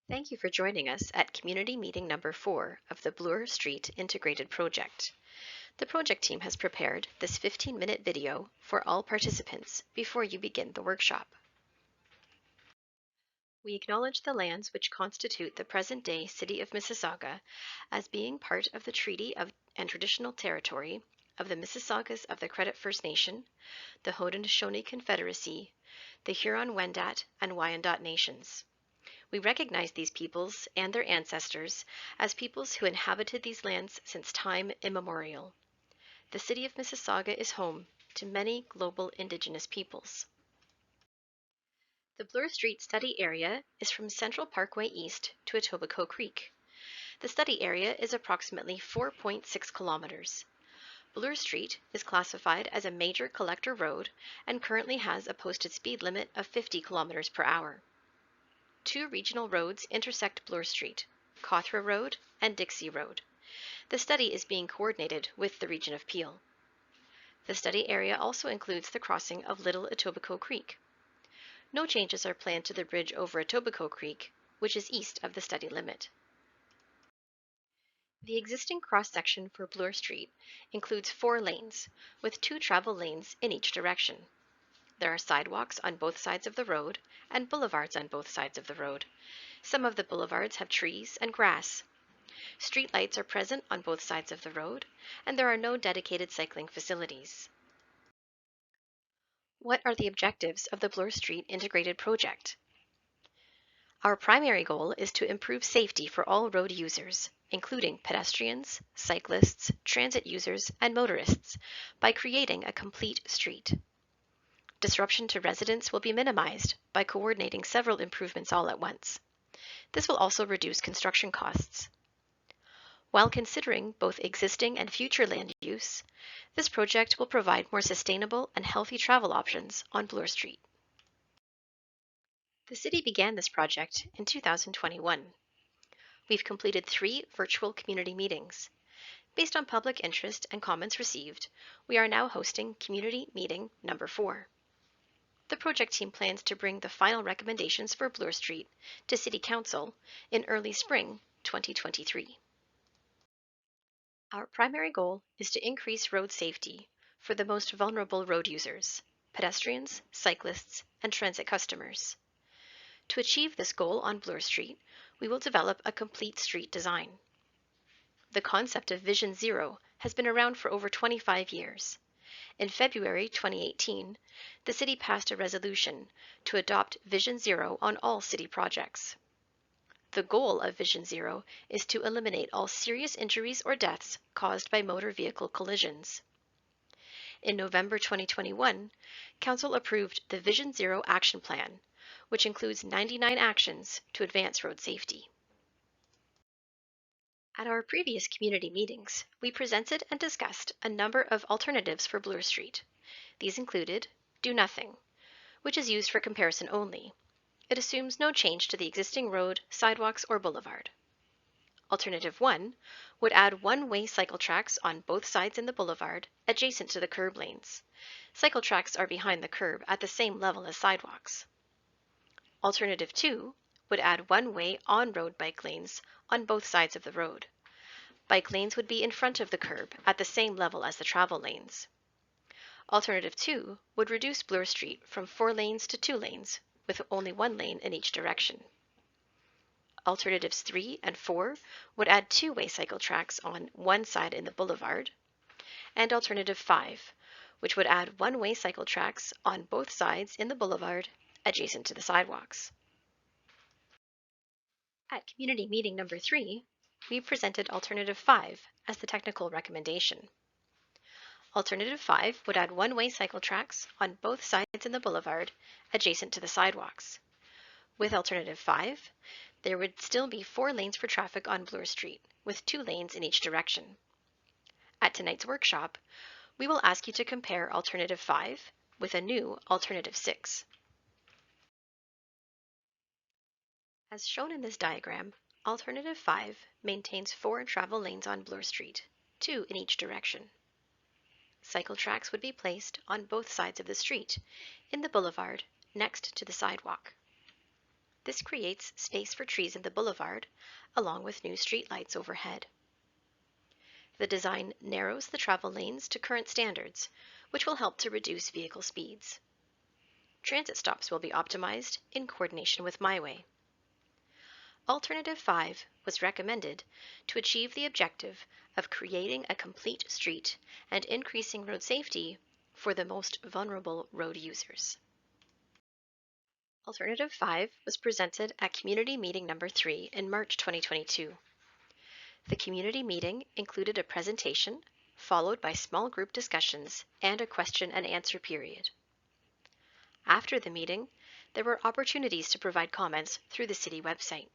Thank you for joining us at Community Meeting number 4 of the Bloor Street Integrated Project. The project team has prepared this 15-minute video for all participants before you begin the workshop. We acknowledge the lands which constitute the present-day City of Mississauga as being part of the Treaty and Traditional Territory of the Mississaugas of the Credit First Nation, the Haudenosaunee Confederacy, the Huron-Wendat, and Wyandot Nations. We recognize these peoples and their ancestors as peoples who inhabited these lands since time immemorial. The City of Mississauga is home to many global Indigenous peoples. The Bloor Street study area is from Central Parkway East to Etobicoke Creek. The study area is approximately 4.6 kilometers. Bloor Street is classified as a major collector road and currently has a posted speed limit of 50 kilometers per hour. Two regional roads intersect Bloor Street, Cawthra Road and Dixie Road. The study is being coordinated with the Region of Peel. The study area also includes the crossing of Little Etobicoke Creek. No changes are planned to the bridge over Etobicoke Creek, which is east of the study limit. The existing cross-section for Bloor Street includes 4 lanes, with 2 travel lanes in each direction. There are sidewalks on both sides of the road and boulevards on both sides of the road. Some of the boulevards have trees and grass. Street lights are present on both sides of the road, and there are no dedicated cycling facilities. What are the objectives of the Bloor Street Integrated Project? Our primary goal is to improve safety for all road users, including pedestrians, cyclists, transit users, and motorists, by creating a complete street. Disruption to residents will be minimized by coordinating several improvements all at once. This will also reduce construction costs. While considering both existing and future land use, this project will provide more sustainable and healthy travel options on Bloor Street. The city began this project in 2021. We've completed 3 virtual community meetings. Based on public interest and comments received, we are now hosting Community Meeting number 4. The project team plans to bring the final recommendations for Bloor Street to City Council in early spring 2023. Our primary goal is to increase road safety for the most vulnerable road users, pedestrians, cyclists, and transit customers. To achieve this goal on Bloor Street, we will develop a complete street design. The concept of Vision Zero has been around for over 25 years. In February 2018, the city passed a resolution to adopt Vision Zero on all city projects. The goal of Vision Zero is to eliminate all serious injuries or deaths caused by motor vehicle collisions. In November 2021, Council approved the Vision Zero Action Plan, which includes 99 actions to advance road safety. At our previous community meetings, we presented and discussed a number of alternatives for Bloor Street. These included Do Nothing, which is used for comparison only. It assumes no change to the existing road, sidewalks, or boulevard. Alternative 1 would add one-way cycle tracks on both sides in the boulevard, adjacent to the curb lanes. Cycle tracks are behind the curb at the same level as sidewalks. Alternative 2 would add one-way on-road bike lanes on both sides of the road. Bike lanes would be in front of the curb at the same level as the travel lanes. Alternative 2 would reduce Bloor Street from 4 lanes to 2 lanes, with only 1 lane in each direction. Alternatives 3 and 4 would add 2-way cycle tracks on one side in the boulevard. And Alternative 5, which would add one-way cycle tracks on both sides in the boulevard, adjacent to the sidewalks. At Community Meeting number 3, we presented Alternative 5 as the technical recommendation. Alternative 5 would add one-way cycle tracks on both sides in the boulevard, adjacent to the sidewalks. With Alternative 5, there would still be 4 lanes for traffic on Bloor Street, with 2 lanes in each direction. At tonight's workshop, we will ask you to compare Alternative 5 with a new Alternative 6. As shown in this diagram, Alternative 5 maintains 4 travel lanes on Bloor Street, 2 in each direction. Cycle tracks would be placed on both sides of the street, in the boulevard, next to the sidewalk. This creates space for trees in the boulevard, along with new streetlights overhead. The design narrows the travel lanes to current standards, which will help to reduce vehicle speeds. Transit stops will be optimized in coordination with MyWay. Alternative 5 was recommended to achieve the objective of creating a complete street and increasing road safety for the most vulnerable road users. Alternative 5 was presented at Community Meeting Number 3 in March 2022. The community meeting included a presentation, followed by small group discussions and a question and answer period. After the meeting, there were opportunities to provide comments through the city website.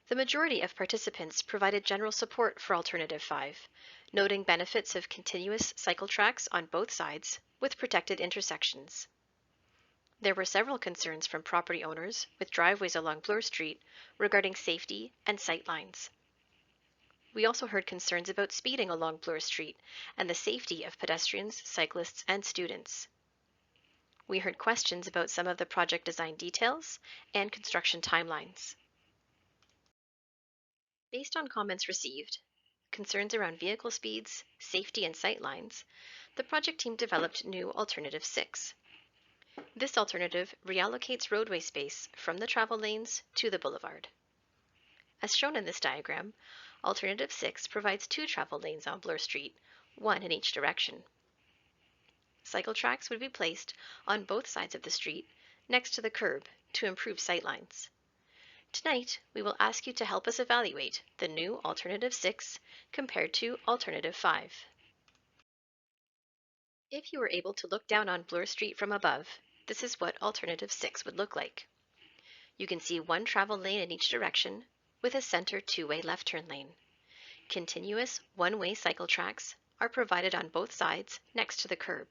The majority of participants provided general support for Alternative 5, noting benefits of continuous cycle tracks on both sides with protected intersections. There were several concerns from property owners with driveways along Bloor Street regarding safety and sight lines. We also heard concerns about speeding along Bloor Street and the safety of pedestrians, cyclists, and students. We heard questions about some of the project design details and construction timelines. Based on comments received, concerns around vehicle speeds, safety, and sight lines, the project team developed new Alternative 6. This alternative reallocates roadway space from the travel lanes to the boulevard. As shown in this diagram, Alternative 6 provides 2 travel lanes on Bloor Street, 1 in each direction. Cycle tracks would be placed on both sides of the street next to the curb to improve sightlines. Tonight, we will ask you to help us evaluate the new Alternative 6 compared to Alternative 5. If you were able to look down on Bloor Street from above, this is what Alternative 6 would look like. You can see 1 travel lane in each direction with a center 2-way left turn lane. Continuous 1-way cycle tracks are provided on both sides next to the curb.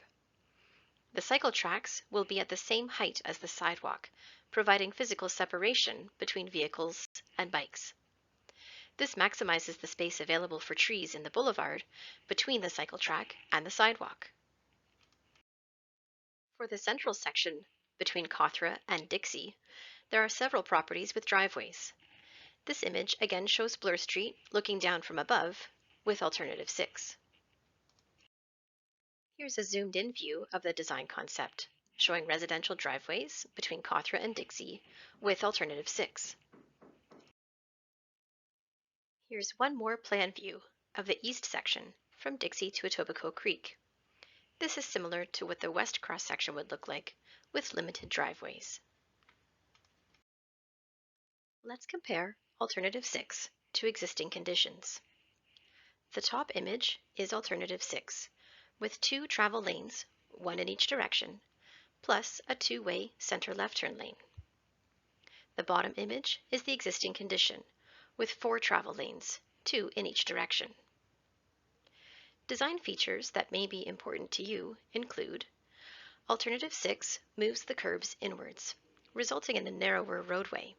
The cycle tracks will be at the same height as the sidewalk, providing physical separation between vehicles and bikes. This maximizes the space available for trees in the boulevard between the cycle track and the sidewalk. For the central section between Cawthra and Dixie, there are several properties with driveways. This image again shows Bloor Street looking down from above with Alternative 6. Here's a zoomed-in view of the design concept, showing residential driveways between Cawthra and Dixie with Alternative 6. Here's one more plan view of the east section from Dixie to Etobicoke Creek. This is similar to what the west cross-section would look like, with limited driveways. Let's compare Alternative 6 to existing conditions. The top image is Alternative 6, with 2 travel lanes, 1 in each direction, plus a 2-way center left turn lane. The bottom image is the existing condition, with 4 travel lanes, 2 in each direction. Design features that may be important to you include Alternative 6 moves the curbs inwards, resulting in a narrower roadway.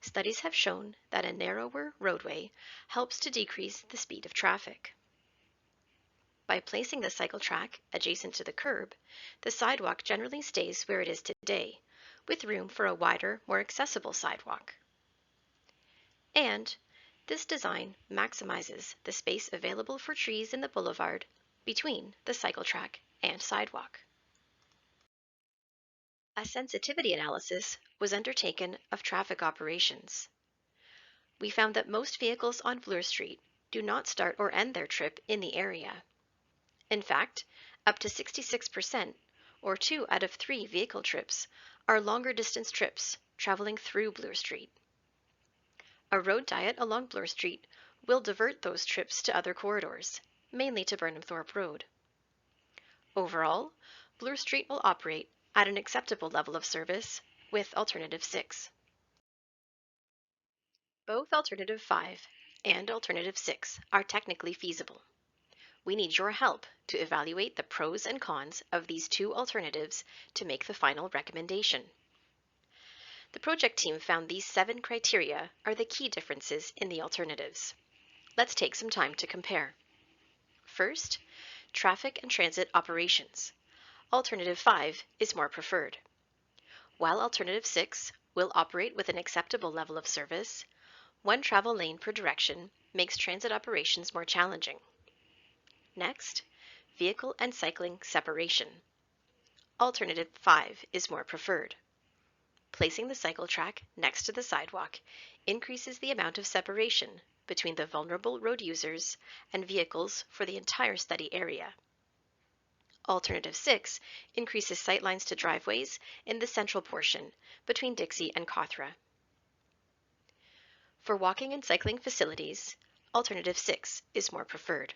Studies have shown that a narrower roadway helps to decrease the speed of traffic. By placing the cycle track adjacent to the curb, the sidewalk generally stays where it is today, with room for a wider, more accessible sidewalk. And this design maximizes the space available for trees in the boulevard between the cycle track and sidewalk. A sensitivity analysis was undertaken of traffic operations. We found that most vehicles on Bloor Street do not start or end their trip in the area. In fact, up to 66%, or 2 out of 3 vehicle trips, are longer distance trips traveling through Bloor Street. A road diet along Bloor Street will divert those trips to other corridors, mainly to Burnham Thorpe Road. Overall, Bloor Street will operate at an acceptable level of service with Alternative 6. Both Alternative 5 and Alternative 6 are technically feasible. We need your help to evaluate the pros and cons of these 2 alternatives to make the final recommendation. The project team found these 7 criteria are the key differences in the alternatives. Let's take some time to compare. First, traffic and transit operations. Alternative 5 is more preferred. While Alternative 6 would will operate with an acceptable level of service. One travel lane per direction makes transit operations more challenging. Next, vehicle and cycling separation. Alternative 5 is more preferred. Placing the cycle track next to the sidewalk increases the amount of separation between the vulnerable road users and vehicles for the entire study area. Alternative 6 increases sightlines to driveways in the central portion between Dixie and Cawthra. For walking and cycling facilities, Alternative 6 is more preferred.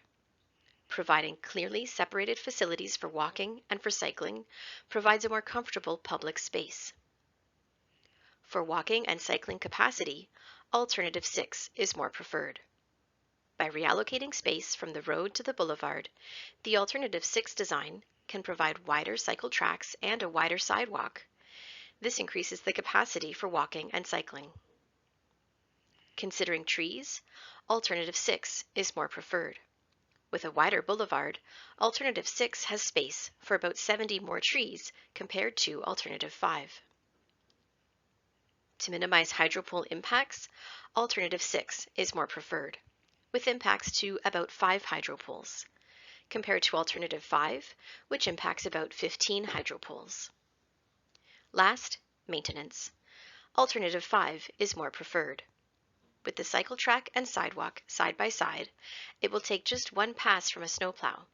Providing clearly separated facilities for walking and for cycling provides a more comfortable public space. For walking and cycling capacity, Alternative 6 is more preferred. By reallocating space from the road to the boulevard, the Alternative 6 design can provide wider cycle tracks and a wider sidewalk. This increases the capacity for walking and cycling. Considering trees, Alternative 6 is more preferred. With a wider boulevard, Alternative 6 has space for about 70 more trees compared to Alternative 5. To minimize hydropole impacts, Alternative 6 is more preferred, with impacts to about 5 hydropoles, compared to Alternative 5, which impacts about 15 hydropoles. Last, maintenance. Alternative 5 is more preferred. With the cycle track and sidewalk side by side, it will take just one pass from a snowplow.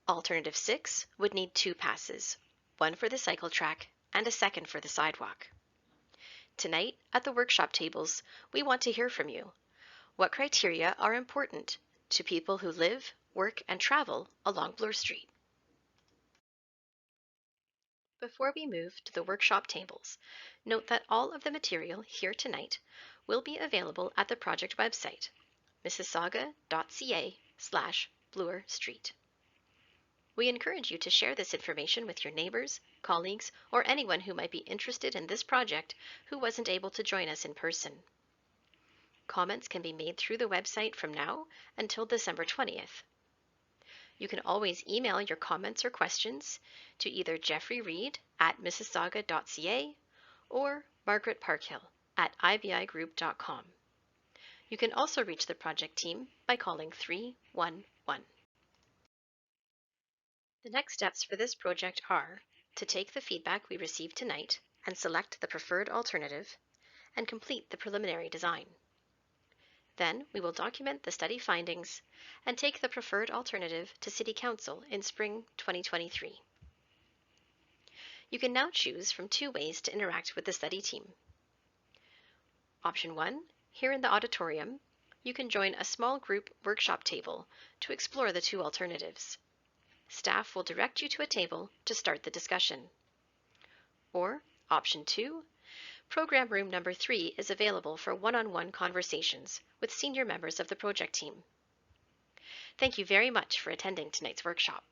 Alternative 6 would need 2 passes, one for the cycle track and a second for the sidewalk. Tonight, at the workshop tables, we want to hear from you. What criteria are important to people who live, work, and travel along Bloor Street? Before we move to the workshop tables, note that all of the material here tonight will be available at the project website, mississauga.ca/bloorstreet. We encourage you to share this information with your neighbors, colleagues, or anyone who might be interested in this project who wasn't able to join us in person. Comments can be made through the website from now until December 20th. You can always email your comments or questions to either Jeffrey Reed at mississauga.ca or Margaret Parkhill at ibigroup.com. You can also reach the project team by calling 311. The next steps for this project are to take the feedback we received tonight and select the preferred alternative and complete the preliminary design. Then we will document the study findings and take the preferred alternative to City Council in spring 2023. You can now choose from 2 ways to interact with the study team. Option 1, here in the auditorium, you can join a small group workshop table to explore the 2 alternatives. Staff will direct you to a table to start the discussion. Or, Option 2, Program Room number 3 is available for one-on-one conversations with senior members of the project team. Thank you very much for attending tonight's workshop.